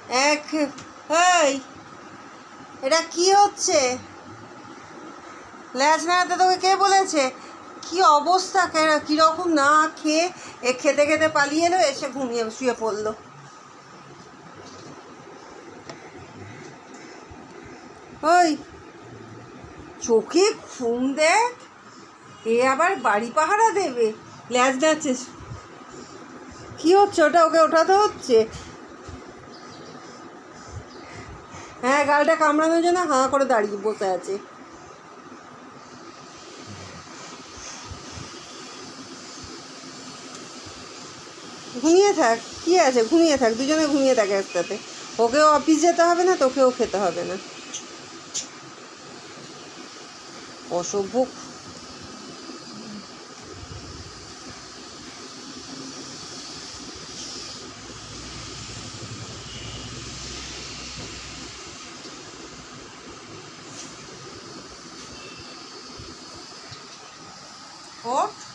এক এই এটা কি হচ্ছে? ল্যাজ নাড়াতে তোকে কে বলেছে? কি অবস্থা, কেন কীরকম না খেয়ে খেতে খেতে পালিয়ে এলো, এসে ঘুমিয়ে শুয়ে পড়লো। ওই চোখে ঘুম দেখ, এ আবার বাড়ি পাহারা দেবে, ল্যাজ নাড়ছে। কী হচ্ছে ওটা? ওকে ওঠাতে হচ্ছে। হ্যাঁ, গালটা কামড়ানোর জন্য হাঁ করে দাঁড়িয়ে বসে আছে। ঘুমিয়ে থাক, কী আছে, ঘুমিয়ে থাক, দুজনে ঘুমিয়ে থাকে একসাথে। ওকেও অফিস যেতে হবে না, তোকেও খেতে হবে না। অসভ্য। ওঠ।